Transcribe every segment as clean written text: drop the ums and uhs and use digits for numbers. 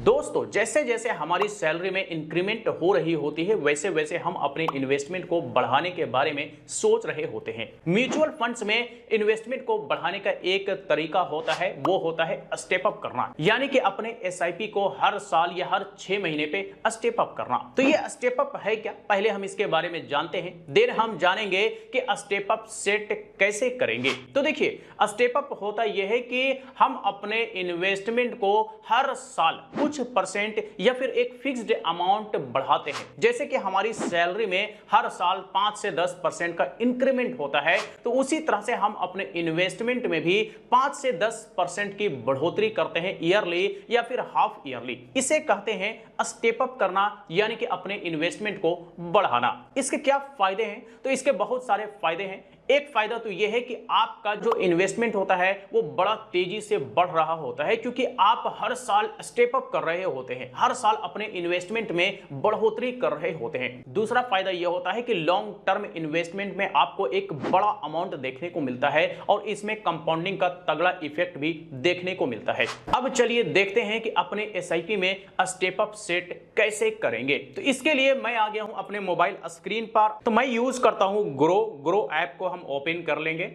दोस्तों जैसे जैसे हमारी सैलरी में इंक्रीमेंट हो रही होती है वैसे वैसे हम अपने इन्वेस्टमेंट को बढ़ाने के बारे में सोच रहे होते हैं। म्यूचुअल फंड्स में इन्वेस्टमेंट को बढ़ाने का एक तरीका होता है, वो होता है स्टेप अप करना, यानी कि अपने एसआईपी को हर साल या हर 6 महीने पे स्टेप अप करना। तो ये स्टेप अप है क्या, पहले हम इसके बारे में जानते हैं, देन हम जानेंगे कि स्टेप अप सेट कैसे करेंगे। तो देखिए स्टेप अप होता यह है कि हम अपने इन्वेस्टमेंट को हर साल कुछ परसेंट या फिर एक फिक्स्ड अमाउंट बढ़ाते हैं। जैसे कि हमारी सैलरी में हर साल 5 से 10% का इंक्रीमेंट होता है, तो उसी तरह से हम अपने इन्वेस्टमेंट में भी 5 से 10% की बढ़ोतरी करते हैं ईयरली या फिर हाफ ईयरली। इसे कहते हैं स्टेप अप करना, यानी कि अपने इन्वेस्टमेंट को बढ़ाना। इसके क्या फायदे हैं? तो इसके बहुत सारे फायदे हैं। एक फायदा तो यह है कि आपका जो इन्वेस्टमेंट होता है वो बड़ा तेजी से बढ़ रहा होता है, क्योंकि आप हर साल स्टेप अप कर रहे होते हैं, हर साल अपने इन्वेस्टमेंट में बढ़ोतरी कर रहे होते हैं। दूसरा फायदा यह होता है कि लॉन्ग टर्म इन्वेस्टमेंट में आपको एक बड़ा अमाउंट देखने को मिलता है और इसमें कंपाउंडिंग का तगड़ा इफेक्ट भी देखने को मिलता है। अब चलिए देखते हैं कि अपने एसआईपी में स्टेप अप सेट कैसे करेंगे। तो इसके लिए मैं आ गया हूं अपने मोबाइल स्क्रीन पर। तो मैं यूज करता हूं ग्रो ऐप को हम ओपन कर लेंगे।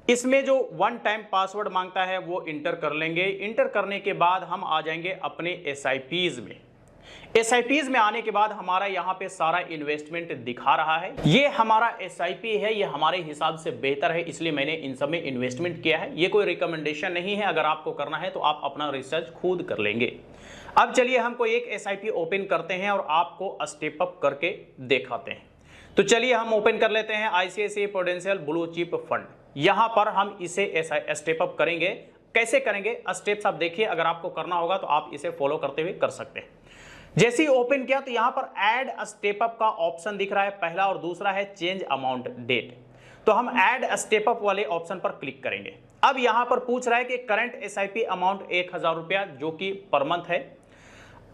इसमें जो वन टाइम पासवर्ड मांगता है वो इंटर कर लेंगे। इंटर करने के बाद हम आ जाएंगे अपने एसआईपीज में। एसआईपीज में आने के बाद हमारा यहाँ पे सारा इन्वेस्टमेंट दिखा रहा है। ये हमारा एसआईपी है, ये हमारे हिसाब से बेहतर है, इसलिए मैंने इन सब में इन्वेस्टमेंट किया है। ये कोई रिकमेंडेशन नहीं है, अगर आपको करना है तो आप अपना रिसर्च खुद कर लेंगे। अब चलिए हमको एक एसआईपी ओपन करते हैं और आपको स्टेप अप करके दिखाते हैं। तो चलिए हम ओपन कर लेते हैं ICICI prudential blue chip fund. यहां पर हम इसे स्टेप अप करेंगे। कैसे करेंगे स्टेप्स आप देखिए, अगर आपको करना होगा तो आप इसे फॉलो करते हुए कर सकते हैं। जैसे ही ओपन किया तो यहां पर ऐड स्टेप अप का ऑप्शन दिख रहा है पहला, और दूसरा है चेंज अमाउंट डेट। तो हम ऐड स्टेप अप वाले ऑप्शन पर क्लिक करेंगे। अब यहां पर पूछ रहा है कि करंट एसआईपी अमाउंट 1000 रुपया जो कि पर मंथ है।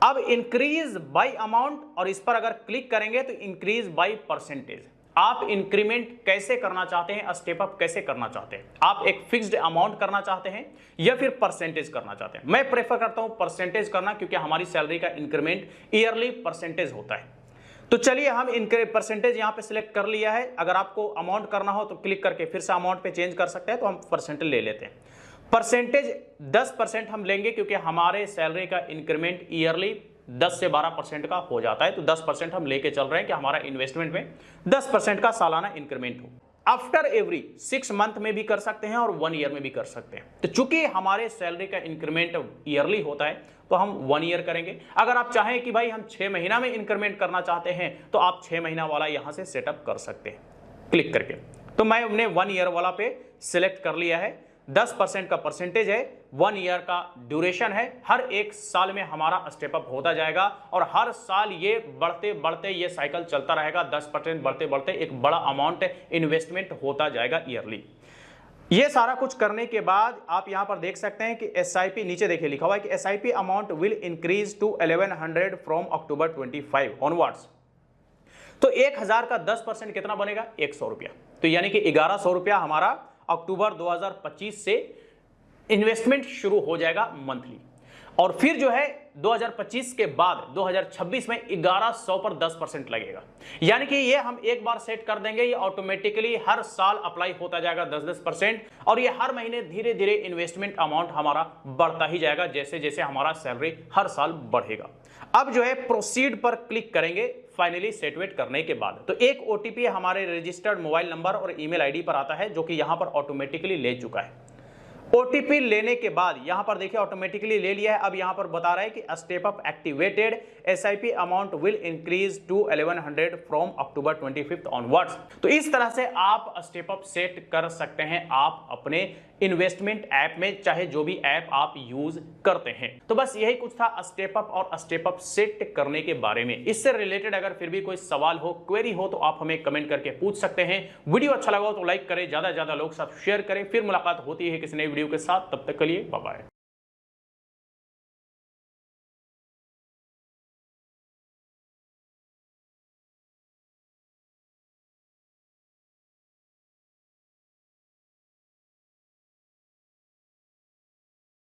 अब इंक्रीज बाय अमाउंट, और इस पर अगर क्लिक करेंगे तो इंक्रीज बाय परसेंटेज। आप इंक्रीमेंट कैसे करना चाहते हैं, स्टेप अप कैसे करना चाहते हैं? आप एक फिक्स्ड अमाउंट करना चाहते हैं या फिर परसेंटेज करना चाहते हैं? मैं प्रेफर करता हूं परसेंटेज करना, क्योंकि हमारी सैलरी का इंक्रीमेंट ईयरली परसेंटेज होता है। तो चलिए हम परसेंटेज यहां पे सिलेक्ट कर लिया है। अगर आपको अमाउंट करना हो तो क्लिक करके फिर से अमाउंट पे चेंज कर सकते हैं। तो हम परसेंटेज ले लेते हैं। परसेंटेज 10% हम लेंगे, क्योंकि हमारे सैलरी का इंक्रीमेंट ईयरली 10 से 12% का हो जाता है। तो 10% हम लेके चल रहे हैं कि हमारा इन्वेस्टमेंट में 10% का सालाना इंक्रीमेंट हो। आफ्टर एवरी 6 मंथ में भी कर सकते हैं और 1 ईयर में भी कर सकते हैं। तो चूंकि हमारे सैलरी का इंक्रीमेंट ईयरली होता है तो हम 1 ईयर करेंगे। अगर आप चाहें कि भाई हम 6 महीना में इंक्रीमेंट करना चाहते हैं तो आप 6 महीना वाला यहां से सेटअप कर सकते हैं क्लिक करके। तो मैं हमने 1 ईयर वाला पे सिलेक्ट कर लिया है। 10% का परसेंटेज है, 1 ईयर का ड्यूरेशन है। हर एक साल में हमारा स्टेप अप होता जाएगा और हर साल ये बढ़ते बढ़ते ये साइकिल चलता रहेगा। 10% बढ़ते बढ़ते एक बड़ा अमाउंट इन्वेस्टमेंट होता जाएगा ईयरली। ये सारा कुछ करने के बाद आप यहां पर देख सकते हैं कि एसआईपी नीचे देखिए लिखा हुआ है कि SIP amount will increase to 1100 from October 25 onwards. तो 1000 का 10% कितना बनेगा? 100 रुपया। तो यानी कि 1100 रुपया हमारा अक्टूबर 2025 से इन्वेस्टमेंट शुरू हो जाएगा मंथली। और फिर जो है 2025 के बाद 2026 में 1100 पर 10% लगेगा। यानी कि ये हम एक बार सेट कर देंगे, ये ऑटोमेटिकली हर साल अप्लाई होता जाएगा 10-10%, और ये हर महीने धीरे धीरे इन्वेस्टमेंट अमाउंट हमारा बढ़ता ही जाएगा जैसे जैसे हमारा सैलरी हर साल बढ़ेगा। अब जो है प्रोसीड पर क्लिक करेंगे फाइनली सेटवेट करने के बाद। तो एक ओटीपी हमारे रजिस्टर्ड मोबाइल नंबर और ईमेल आईडी पर आता है, जो कि यहां पर ऑटोमेटिकली ले चुका है। ओटीपी लेने के बाद यहां पर देखिए ऑटोमेटिकली ले लिया है। अब यहां पर बता रहा है कि step up activated, SIP amount will increase to 1100 from October 25 onwards. तो इस तरह से आप स्टेप अप सेट कर सकते हैं आप अपने इन्वेस्टमेंट ऐप में, चाहे जो भी ऐप आप यूज करते हैं। तो बस यही कुछ था स्टेप अप और स्टेप अप सेट करने के बारे में। इससे रिलेटेड अगर फिर भी कोई सवाल हो, क्वेरी हो, तो आप हमें कमेंट करके पूछ सकते हैं। वीडियो अच्छा लगा हो तो लाइक करें, ज्यादा से ज्यादा लोग साथ शेयर करें। फिर मुलाकात होती है किसी नई वीडियो के साथ, तब तक के लिए बाय बाय।